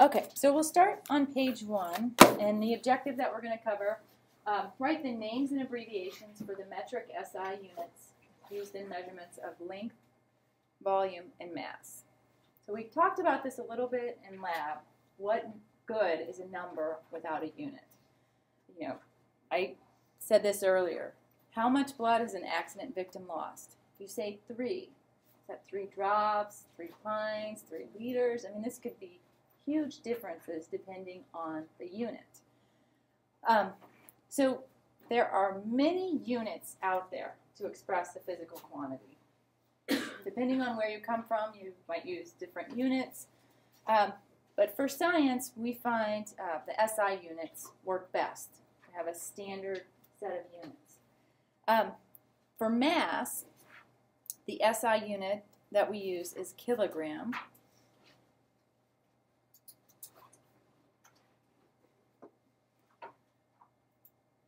Okay, so we'll start on page 1, and the objective that we're going to cover, write the names and abbreviations for the metric SI units used in measurements of length, volume, and mass. So we talked about this a little bit in lab. What good is a number without a unit? You know, I said this earlier. How much blood has an accident victim lost? If you say 3, is that 3 drops, 3 pints, 3 liters? I mean, this could be huge differences depending on the unit. So there are many units out there to express a physical quantity. Depending on where you come from, you might use different units. But for science, we find the SI units work best. We have a standard set of units. For mass, the SI unit that we use is kilogram.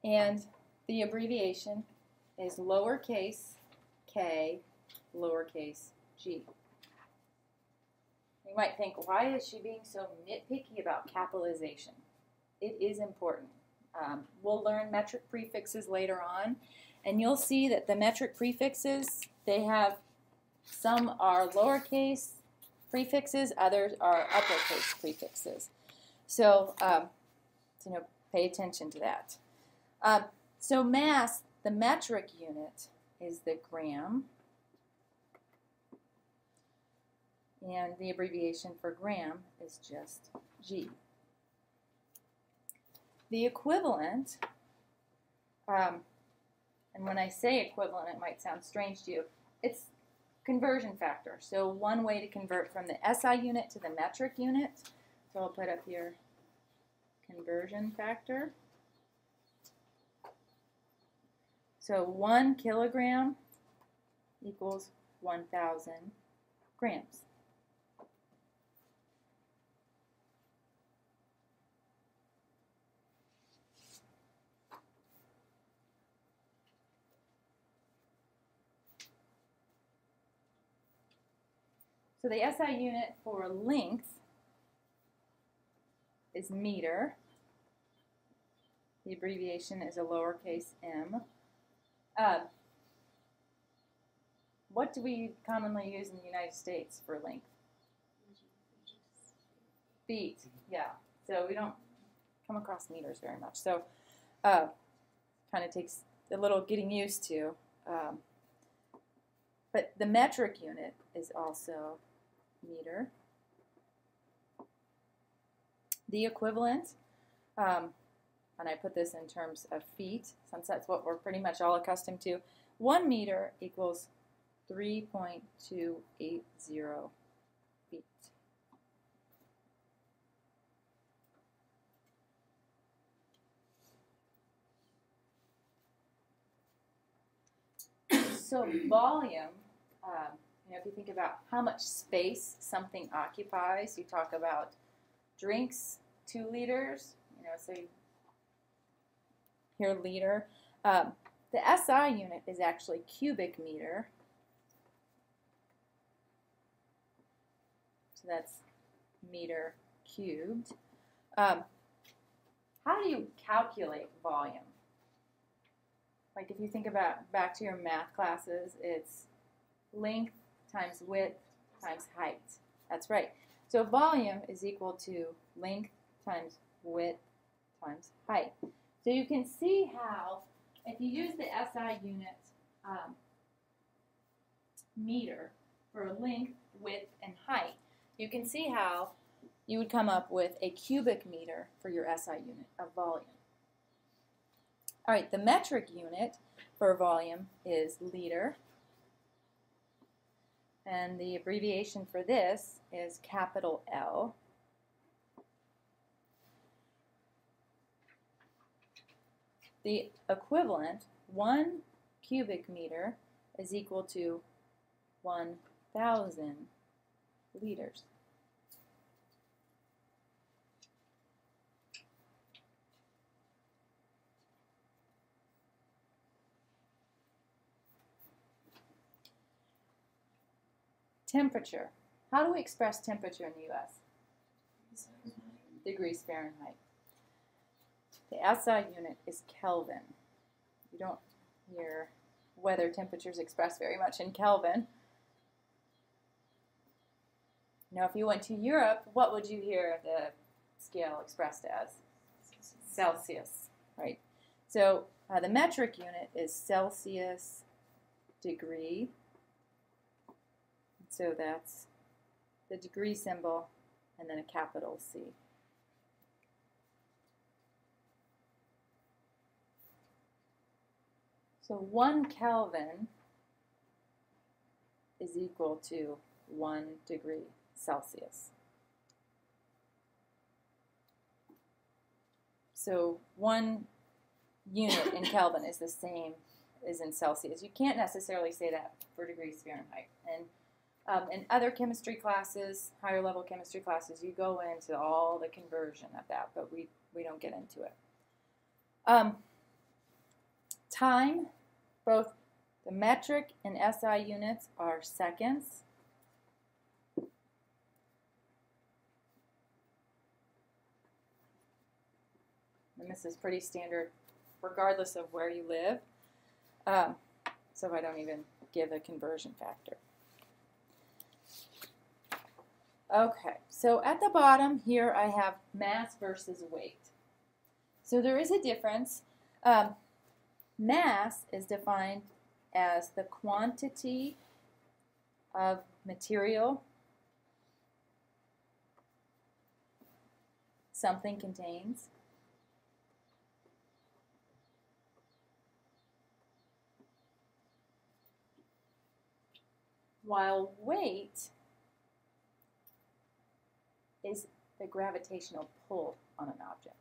And the abbreviation is lowercase k, lowercase g. You might think, why is she being so nitpicky about capitalization? It is important. We'll learn metric prefixes later on, and you'll see that the metric prefixes, they have, some are lowercase prefixes, others are uppercase prefixes. So, pay attention to that. So mass, the metric unit is the gram, and the abbreviation for gram is just G. The equivalent, and when I say equivalent, it might sound strange to you, it's conversion factor. So one way to convert from the SI unit to the metric unit, so I'll put up here conversion factor. So 1 kilogram equals 1,000 grams. So the SI unit for length is meter. The abbreviation is a lowercase m. What do we commonly use in the United States for length? Feet, yeah. So we don't come across meters very much. So kind of takes a little getting used to. But the metric unit is also meter. The equivalent, and I put this in terms of feet, since that's what we're pretty much all accustomed to, 1 meter equals 3.280 feet. So volume, if you think about how much space something occupies, you talk about drinks, 2 liters, so you here liter. The SI unit is actually cubic meter. So that's meter cubed. How do you calculate volume? Like if you think about back to your math classes, it's length times width times height. That's right. So volume is equal to length times width times height. So you can see how, if you use the SI unit meter for length, width, and height, you can see how you would come up with a cubic meter for your SI unit of volume. All right, the metric unit for volume is liter, and the abbreviation for this is capital L. The equivalent, 1 cubic meter is equal to 1,000 liters. Temperature. How do we express temperature in the U.S.? degrees Fahrenheit. The SI unit is Kelvin. You don't hear weather temperatures expressed very much in Kelvin. Now, if you went to Europe, what would you hear the scale expressed as? Celsius, right? So the metric unit is Celsius degree. So that's the degree symbol and then a capital C. So 1 Kelvin is equal to 1 degree Celsius. So 1 unit in Kelvin is the same as in Celsius. You can't necessarily say that for degrees Fahrenheit. And in other chemistry classes, higher level chemistry classes, you go into all the conversion of that, but we don't get into it. Time, both the metric and SI units are seconds. And this is pretty standard regardless of where you live. So I don't even give a conversion factor. Okay, so at the bottom here I have mass versus weight. So there is a difference. Mass is defined as the quantity of material something contains, while weight is the gravitational pull on an object.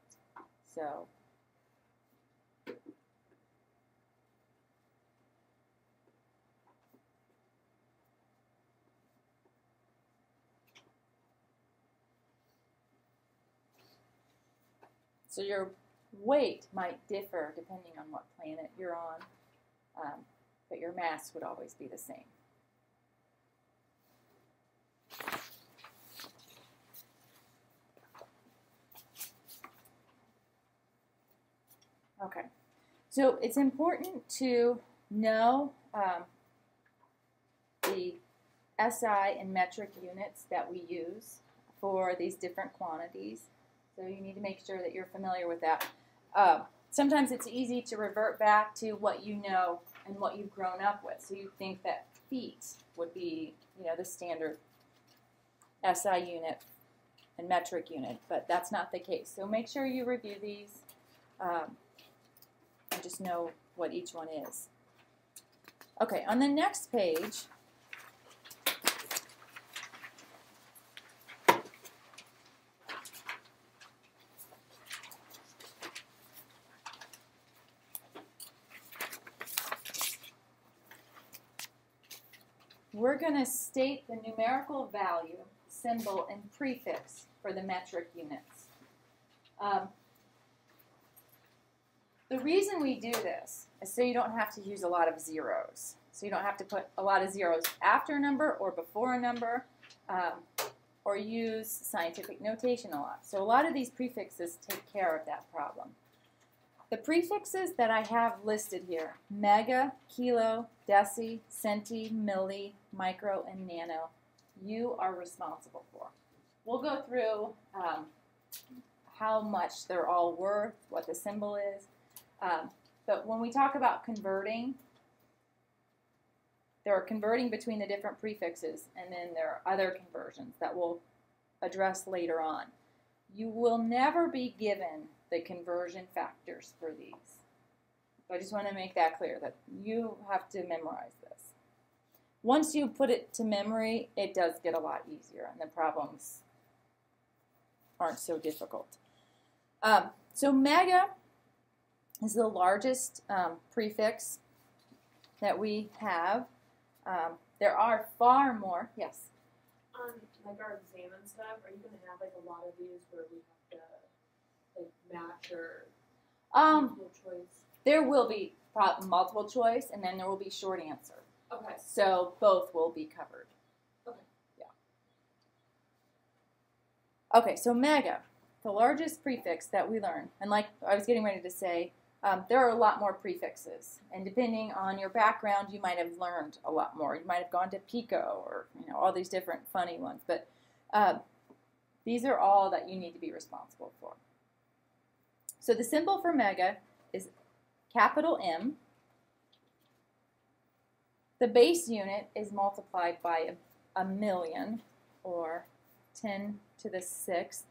So your weight might differ depending on what planet you're on, but your mass would always be the same. Okay, so it's important to know the SI and metric units that we use for these different quantities. So you need to make sure that you're familiar with that. Sometimes it's easy to revert back to what you know and what you've grown up with. So you think that feet would be, the standard SI unit and metric unit, but that's not the case. So make sure you review these and just know what each one is. Okay, on the next page, we're going to state the numerical value, symbol, and prefix for the metric units. The reason we do this is so you don't have to use a lot of zeros. So you don't have to put a lot of zeros after a number or before a number, or use scientific notation a lot. So a lot of these prefixes take care of that problem. The prefixes that I have listed here, mega, kilo, deci, centi, milli, micro, and nano, you are responsible for. We'll go through how much they're all worth, what the symbol is. But when we talk about converting, there are converting between the different prefixes, and then there are other conversions that we'll address later on. You will never be given the conversion factors for these. So I just want to make that clear, that you have to memorize this. Once you put it to memory, it does get a lot easier, and the problems aren't so difficult. So mega is the largest prefix that we have. There are far more. Yes? Like our exam and stuff, are you going to have like a lot of these where we have to like match or multiple choice? There will be multiple choice, and then there will be short answer. Okay. So both will be covered. Okay. Yeah. Okay, so mega. the largest prefix that we learn, and like I was getting ready to say, there are a lot more prefixes, and depending on your background, you might have learned a lot more. You might have gone to Pico or all these different funny ones, but these are all that you need to be responsible for. So the symbol for mega is capital M. The base unit is multiplied by a million, or 10 to the 6th.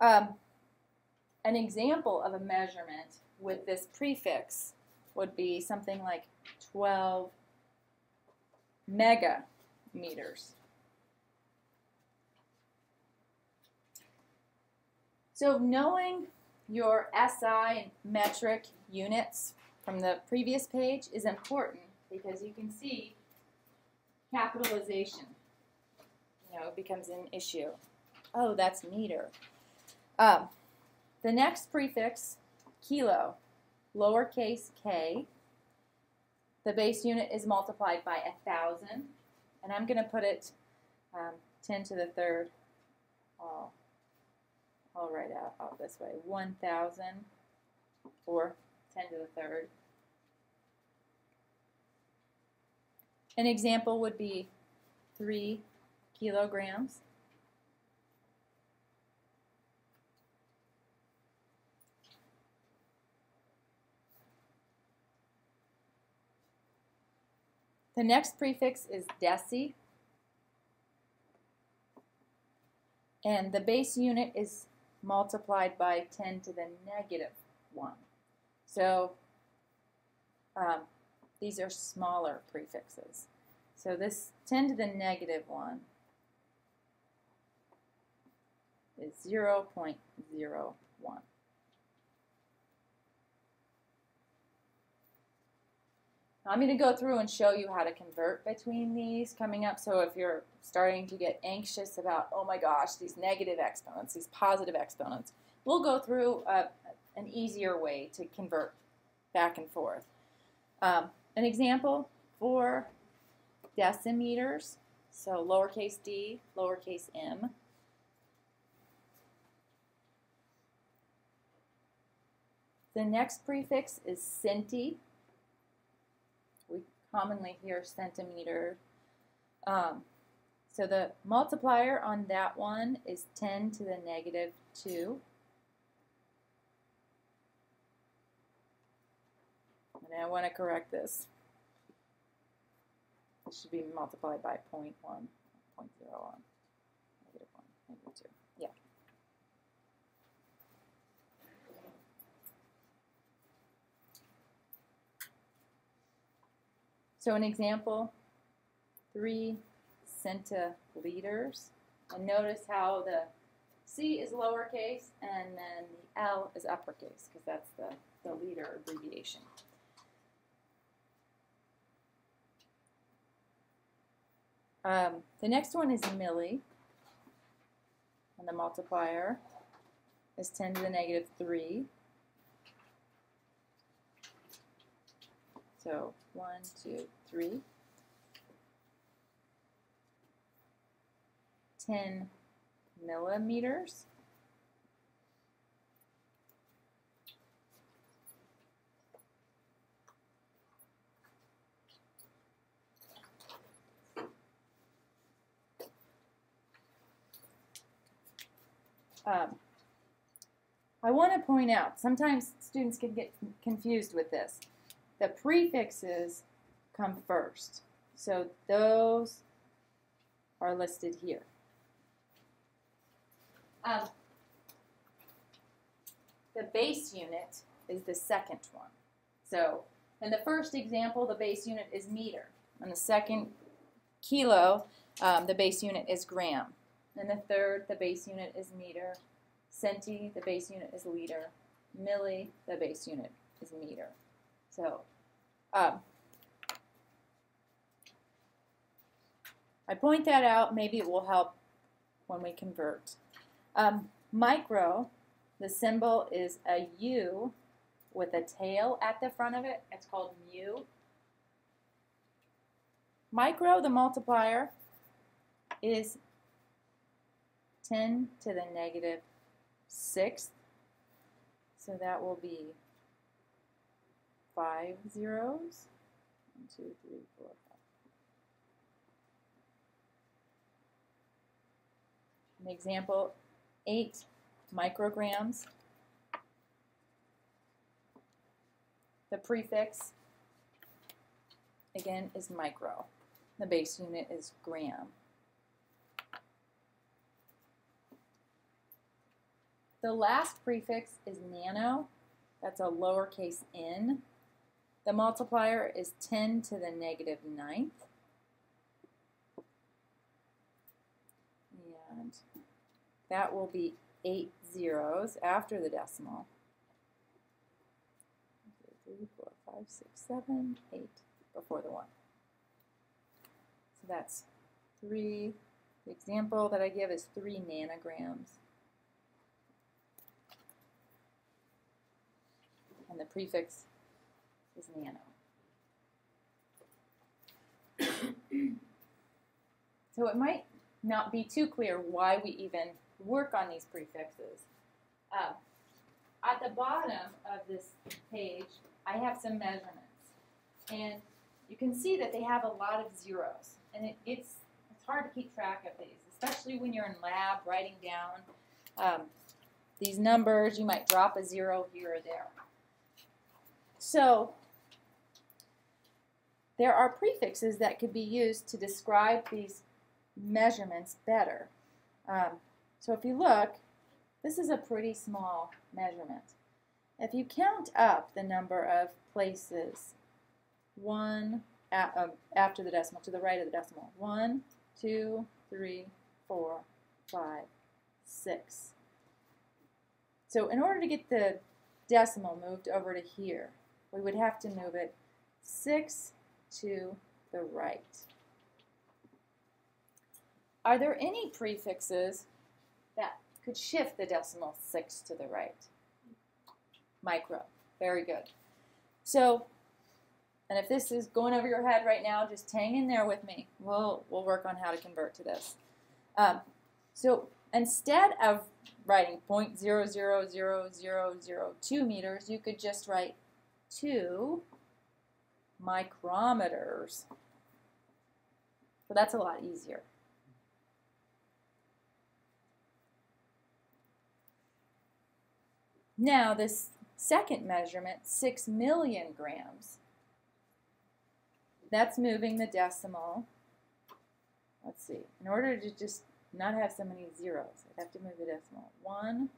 An example of a measurement with this prefix would be something like 12 megameters. So knowing your SI metric units from the previous page is important because you can see capitalization, becomes an issue. Oh, that's meter. The next prefix, kilo, lowercase k. The base unit is multiplied by 1,000, and I'm going to put it 10 to the 3rd. I'll write out this way, 1,000, or 10 to the 3rd. An example would be 3 kilograms. The next prefix is deci, and the base unit is multiplied by 10 to the negative 1. So these are smaller prefixes. So this 10 to the negative 1 is 0.01. I'm going to go through and show you how to convert between these coming up. So if you're starting to get anxious about, oh my gosh, these negative exponents, these positive exponents, we'll go through an easier way to convert back and forth. An example for decimeters, so lowercase d, lowercase m. The next prefix is centi. We commonly hear centimeter. So the multiplier on that one is 10 to the negative 2. And I want to correct this. It should be multiplied by 0.1, 0.01, negative 1, negative 2. Yeah. So an example, 3 centiliters. And notice how the C is lowercase and then the L is uppercase because that's the liter abbreviation. The next one is milli, and the multiplier is 10 to the negative 3. So 1, 2, 3. 10 millimeters. I want to point out, sometimes students can get confused with this. The prefixes come first. So those are listed here. The base unit is the second one. So in the first example, the base unit is meter. In the second, kilo, the base unit is gram. In the third, the base unit is meter. Centi, the base unit is liter. Milli, the base unit is meter. So I point that out. Maybe it will help when we convert. Micro, the symbol is a U with a tail at the front of it. It's called mu. Micro, the multiplier, is 10 to the negative 6th. So that will be 5 zeros. 1, 2, 3, 4, 5. An example, 8 micrograms. The prefix, again, is micro. The base unit is gram. The last prefix is nano. That's a lowercase n. The multiplier is 10 to the negative 9th. And that will be 8 zeros after the decimal. 1, 2, 3, 4, 5, 6, 7, 8 before the 1. So that's 3. The example that I give is 3 nanograms. And the prefix is nano. So it might not be too clear why we even work on these prefixes. At the bottom of this page, I have some measurements. And you can see that they have a lot of zeros. And it's hard to keep track of these, especially when you're in lab writing down these numbers. You might drop a 0 here or there. So there are prefixes that could be used to describe these measurements better. So if you look, this is a pretty small measurement. If you count up the number of places, after the decimal, to the right of the decimal, 1, 2, 3, 4, 5, 6. So in order to get the decimal moved over to here, we would have to move it 6 to the right. Are there any prefixes that could shift the decimal 6 to the right? Micro. Very good. So, and if this is going over your head right now, just hang in there with me. We'll work on how to convert to this. So instead of writing 0.000002 meters, you could just write 2 micrometers. So that's a lot easier. Now this second measurement, 6 million grams, that's moving the decimal. Let's see, in order to just not have so many zeros, I'd have to move the decimal 1,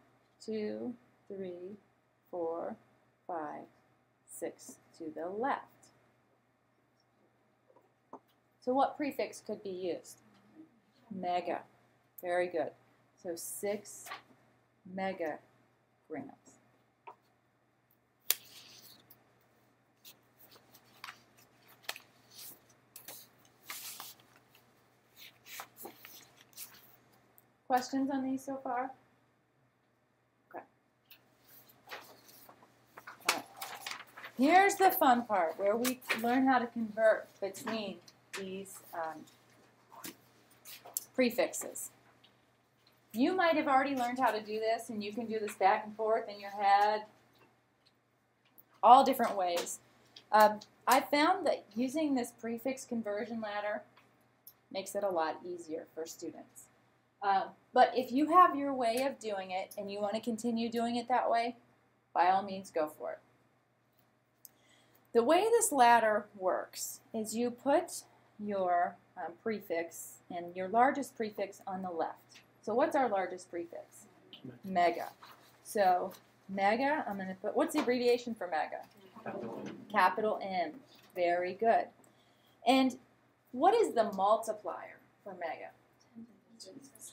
2, 3, 4, 5, 6 to the left. So what prefix could be used? Mega. Very good. So 6 megagrams. Questions on these so far? Okay. All right. Here's the fun part where we learn how to convert between these prefixes. You might have already learned how to do this, and you can do this back and forth in your head, all different ways. I found that using this prefix conversion ladder makes it a lot easier for students. But if you have your way of doing it and you want to continue doing it that way, by all means go for it. The way this ladder works is you put your prefix and your largest prefix on the left. So what's our largest prefix? Mega. So mega, I'm going to put, what's the abbreviation for mega? Capital M. Very good. And what is the multiplier for mega?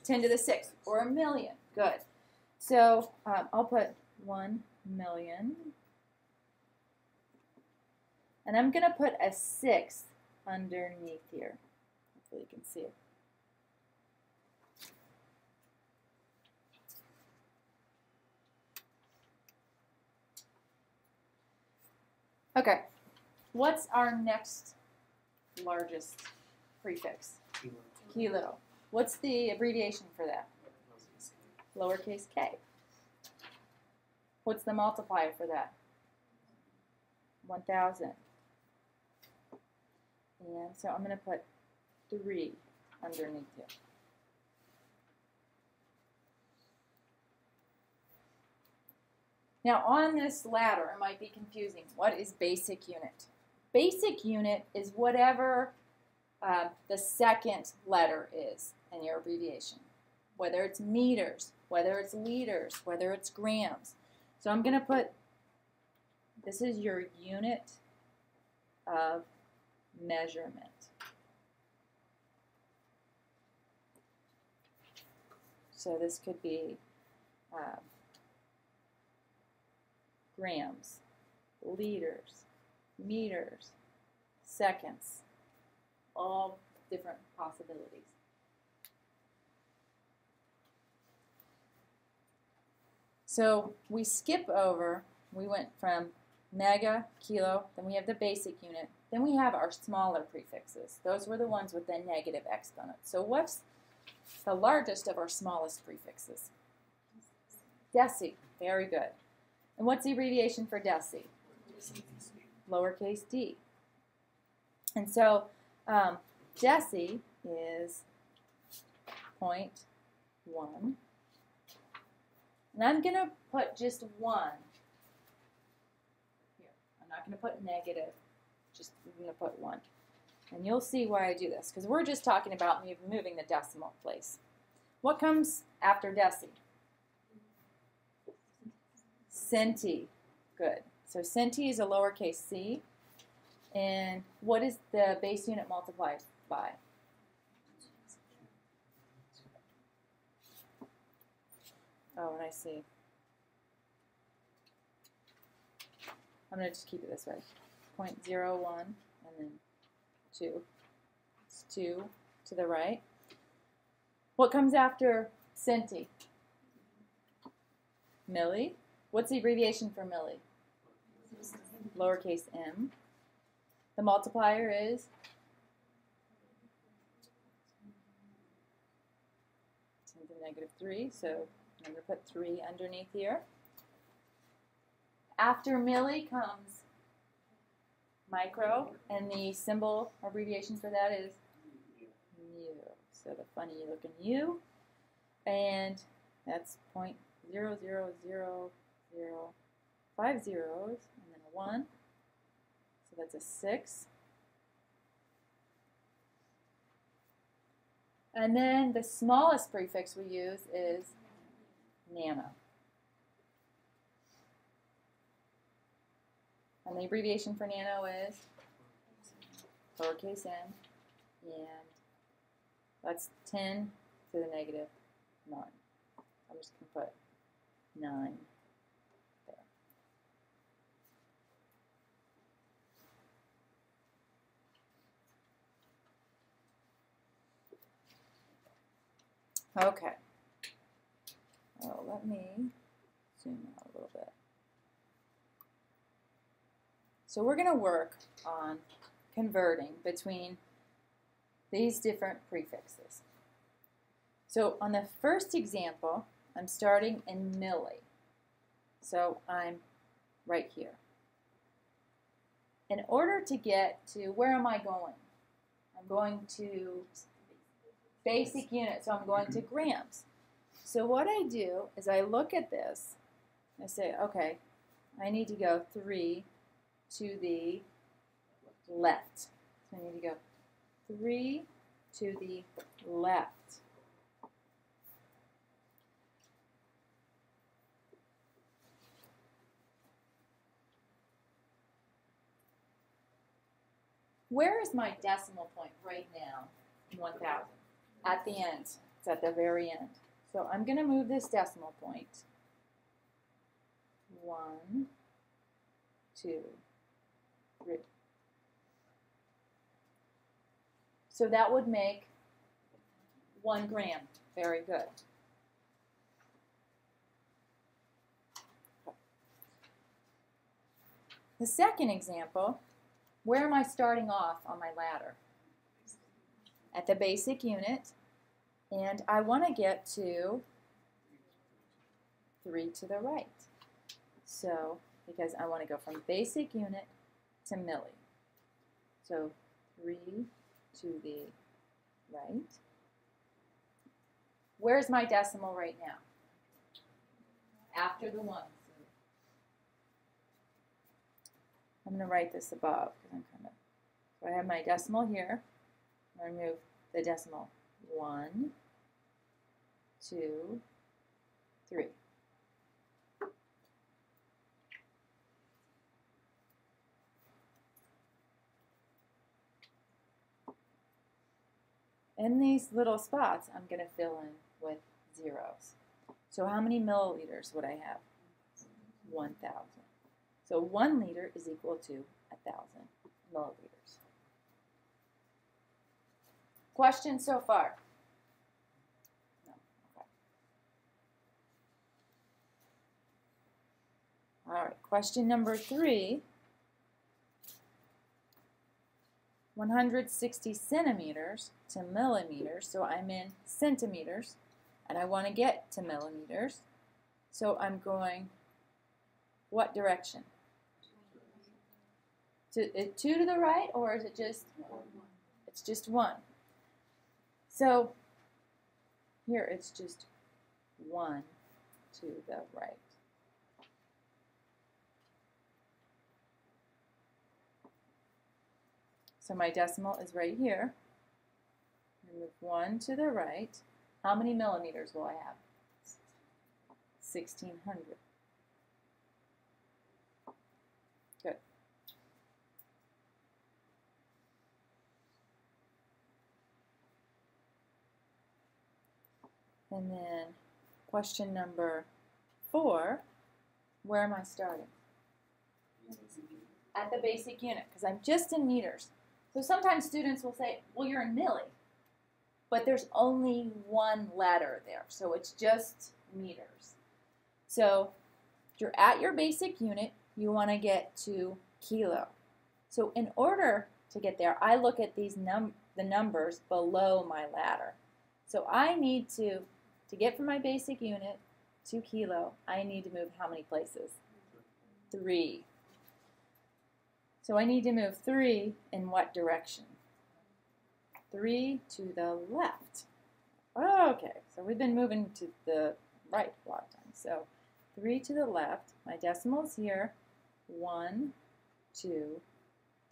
10 to the 6th, or a million. Good. So I'll put 1 million. And I'm going to put a 6 underneath here. Hopefully you can see it. Okay. What's our next largest prefix? Kilo. What's the abbreviation for that? lowercase k. What's the multiplier for that? 1,000. And so I'm going to put 3 underneath here. Now on this ladder, it might be confusing. What is basic unit? Basic unit is whatever the second letter is in your abbreviation. Whether it's meters, whether it's liters, whether it's grams. So I'm going to put, this is your unit of measurement. So this could be grams, liters, meters, seconds, all different possibilities. So we skip over, we went from mega, kilo, then we have the basic unit, then we have our smaller prefixes. Those were the ones with the negative exponent. So what's the largest of our smallest prefixes? Deci. Very good. And what's the abbreviation for deci? Lowercase d. And so deci is 0.1. And I'm going to put just 1 here. I'm not going to put negative. Just I'm going to put 1. And you'll see why I do this, because we're just talking about moving the decimal place. What comes after deci? Centi. Good. So centi is a lowercase c. And what is the base unit multiplied by? Oh, and I see. I'm going to just keep it this way. 0.01 and then 2. It's 2 to the right. What comes after centi? Milli. What's the abbreviation for milli? Lowercase m. The multiplier is 10 to the negative 3, so I'm going to put 3 underneath here. After milli comes micro, and the symbol abbreviation for that is mu. So the funny looking U, and that's 0.00005 zeros, and then a 1. So that's a 6. And then the smallest prefix we use is nano. And the abbreviation for nano is lowercase n, and that's 10 to the negative 9. I'm just going to put 9 there. Okay. Oh, let me zoom out a little bit. So we're going to work on converting between these different prefixes. So on the first example, I'm starting in milli. So I'm right here. In order to get to, where am I going? I'm going to basic unit, so I'm going to grams. So what I do is I look at this, and I say, okay, I need to go 3 to the left. So I need to go 3 to the left. Where is my decimal point right now in 1,000? At the end. It's at the very end. So I'm going to move this decimal point. 1, 2, 3. So that would make 1 gram. Very good. The second example, where am I starting off on my ladder? At the basic unit, and I want to get to 3 to the right. So, because I want to go from basic unit to milli. So 3 to the right. Where's my decimal right now? After the 1. I'm going to write this above because I'm kind of. So I have my decimal here. I'm going to move the decimal 1, 2, 3. In these little spots, I'm going to fill in with zeros. So how many milliliters would I have? 1,000. So 1 liter is equal to 1,000 milliliters. Questions so far? No. Okay. All right, question number 3. 160 centimeters to millimeters, so I'm in centimeters, and I want to get to millimeters. So I'm going, what direction? 2 to the right, or is it just? It's just 1. So here it's just 1 to the right. So my decimal is right here. Move 1 to the right. How many millimeters will I have? 1,600. Good. And then question number 4, where am I starting? At the basic unit, because I'm just in meters. So sometimes students will say, well, you're in milli, but there's only 1 letter there, so it's just meters. So you're at your basic unit, you want to get to kilo. So in order to get there, I look at these the numbers below my ladder. So I need to get from my basic unit to kilo, I need to move how many places? 3. So I need to move 3 in what direction? 3 to the left. Okay, so we've been moving to the right a lot of times. So 3 to the left, my decimal's here, 1, 2,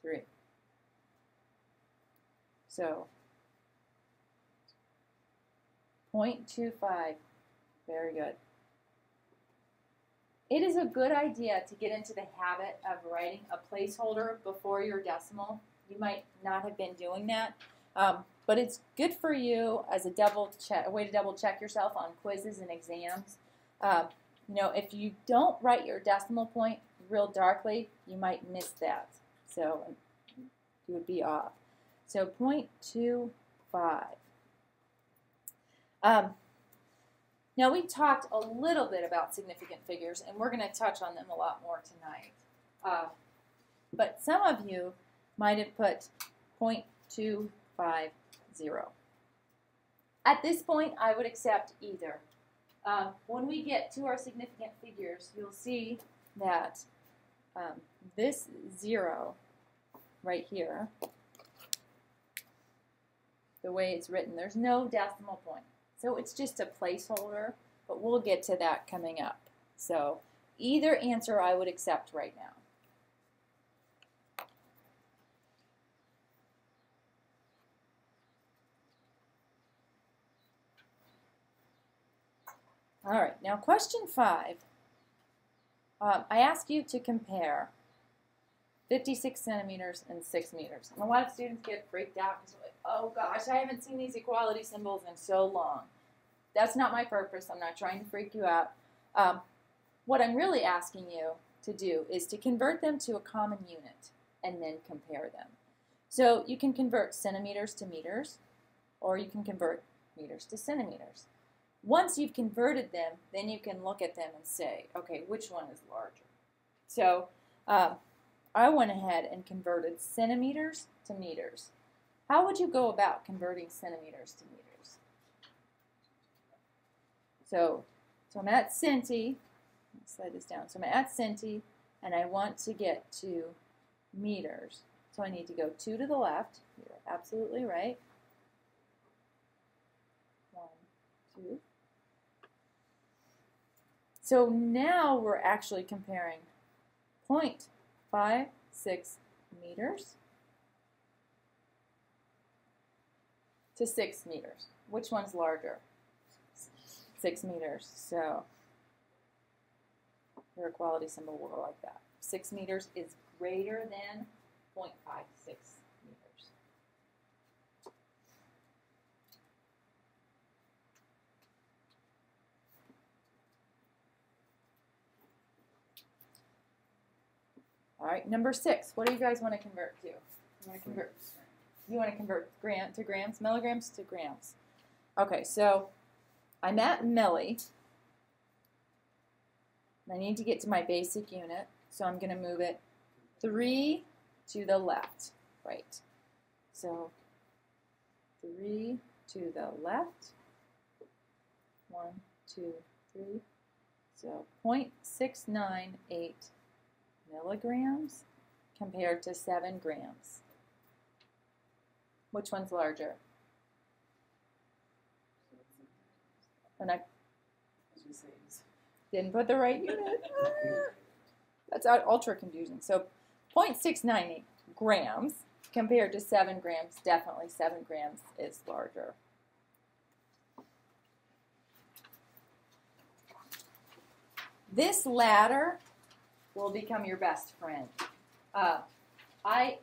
3. So 0.25, very good. It is a good idea to get into the habit of writing a placeholder before your decimal. You might not have been doing that, but it's good for you as a way to double check yourself on quizzes and exams. You know, if you don't write your decimal point real darkly, you might miss that. So you would be off. So 0.25. Now we talked a little bit about significant figures, and we're going to touch on them a lot more tonight. But some of you might have put 0.250. At this point, I would accept either. When we get to our significant figures, you'll see that this 0 right here, the way it's written, there's no decimal point. So it's just a placeholder, but we'll get to that coming up. So either answer I would accept right now. All right, now question 5. I ask you to compare 56 centimeters and 6 meters. And a lot of students get freaked out because they're like, oh gosh, I haven't seen these equality symbols in so long. That's not my purpose. I'm not trying to freak you out. What I'm really asking you to do is to convert them to a common unit and then compare them. So you can convert centimeters to meters, or you can convert meters to centimeters. Once you've converted them, then you can look at them and say, okay, which one is larger? So I went ahead and converted centimeters to meters. How would you go about converting centimeters to meters? So So I'm at centi. Let's slide this down. So I'm at centi, and I want to get to meters. So I need to go 2 to the left. You're absolutely right. 1, 2. So now we're actually comparing 0.56 meters to 6 meters. Which one's larger? 6 meters. So your equality symbol will go like that. 6 meters is greater than 0.56 meters. All right, number 6. What do you guys want to convert to? You want to convert to grams, milligrams to grams. Okay, so I'm at milli. I need to get to my basic unit, so I'm going to move it 3 to the left, right. So 3 to the left, 1, 2, 3. So 0.698 milligrams compared to 7 grams. Which one's larger? And I didn't put the right unit. That's ultra confusing. So 0.698 grams compared to 7 grams. Definitely 7 grams is larger. This ladder will become your best friend. I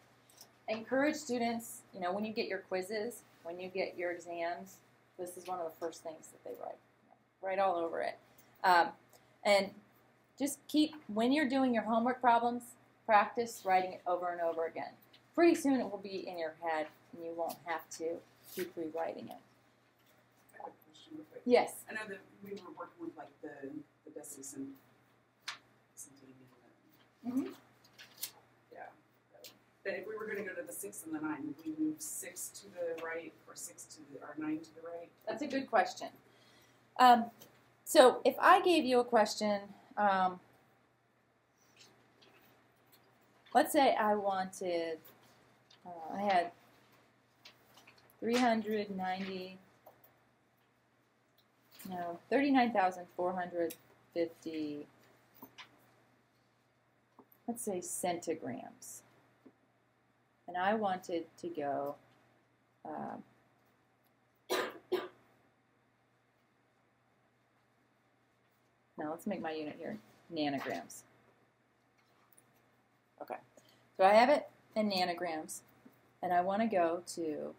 encourage students, you know, when you get your quizzes, when you get your exams, this is one of the first things that they write. Write all over it. And just keep, when you're doing your homework problems, practice writing it over and over again. Pretty soon it will be in your head and you won't have to keep rewriting it. I have a question real quick. Yes? I know that we were working with like the decius and Mm-hmm. yeah. But if we were going to go to the 6 and the 9, would we move 6 to the right or 9 to the right? That's a good question. So if I gave you a question, let's say I wanted, I had 39,450, let's say centigrams. And I wanted to go, now let's make my unit here, nanograms. Okay, so I have it in nanograms, and I want to go to,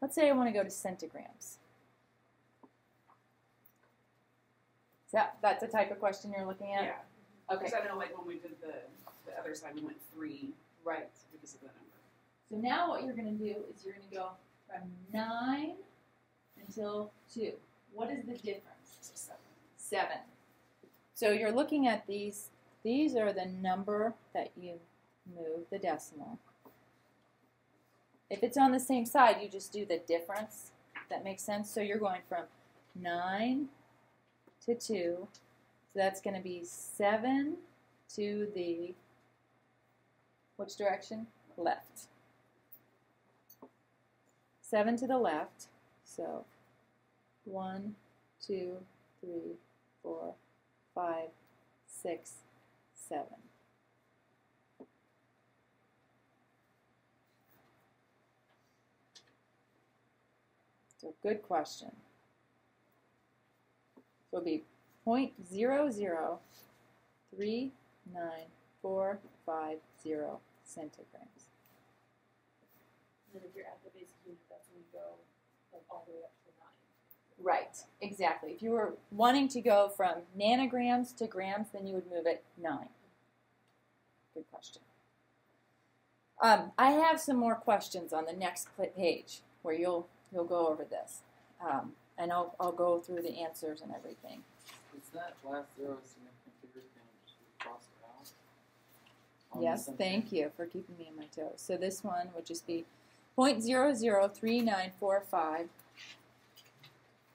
let's say I want to go to centigrams. That's the type of question you're looking at? Yeah. Okay. Because I know like when we did the other side, we went 3 Right. because of the number. So now what you're going to do is you're going to go from 9 until 2. What is the difference? So 7. 7. So you're looking at these. These are the number that you move the decimal. If it's on the same side, you just do the difference. That makes sense? So you're going from 9 to 2. So that's going to be 7 to the, which direction? Left. 7 to the left. So 1, 2, 3, 4, 5, 6, 7. So good question. So it'll be 0.0039450 centigrams. And then if you're at the basic unit, that's when you go like all the way up to 9. Right, exactly. If you were wanting to go from nanograms to grams, then you would move it 9. Good question. I have some more questions on the next page where you'll go over this, and I'll go through the answers and everything. Is that last 0 significant figure can just be crossed out? Yes, thank you for keeping me on my toes. So this one would just be 0.003945.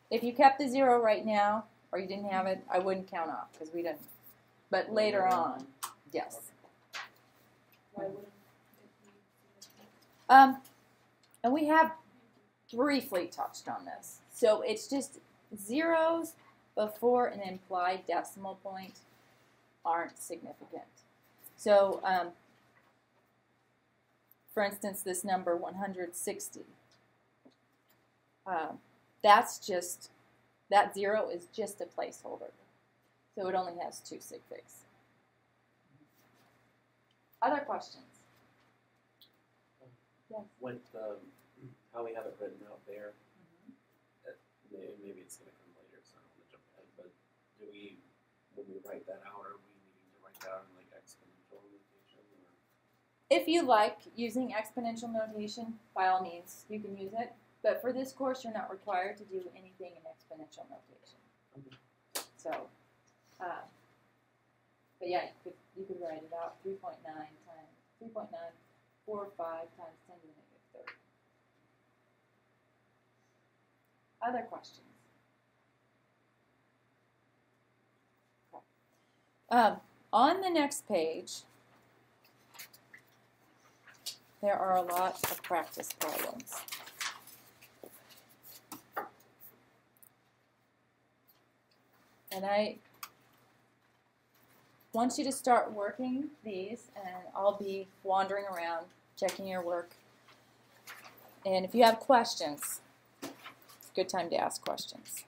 If you kept the 0 right now, or you didn't have it, I wouldn't count off because we didn't. But later on, yes. Why wouldn't it be? And we have briefly touched on this. So it's just zeros before an implied decimal point aren't significant. So, for instance, this number 160, that 0 is just a placeholder. So it only has 2 sig figs. Other questions? Yes. With how we have it written out there, maybe it's going to come later, so I don't want to jump ahead, but do we, when we write that out, are we needing to write that out in like exponential notation? Or? If you like using exponential notation, by all means, you can use it. But for this course, you're not required to do anything in exponential notation. Okay. So, but yeah, you could write it out 3.9 times 3.945 times 10 to the negative 30. Other questions? Okay. On the next page, there are a lot of practice problems. And I want you to start working these, and I'll be wandering around, checking your work. And if you have questions, it's a good time to ask questions.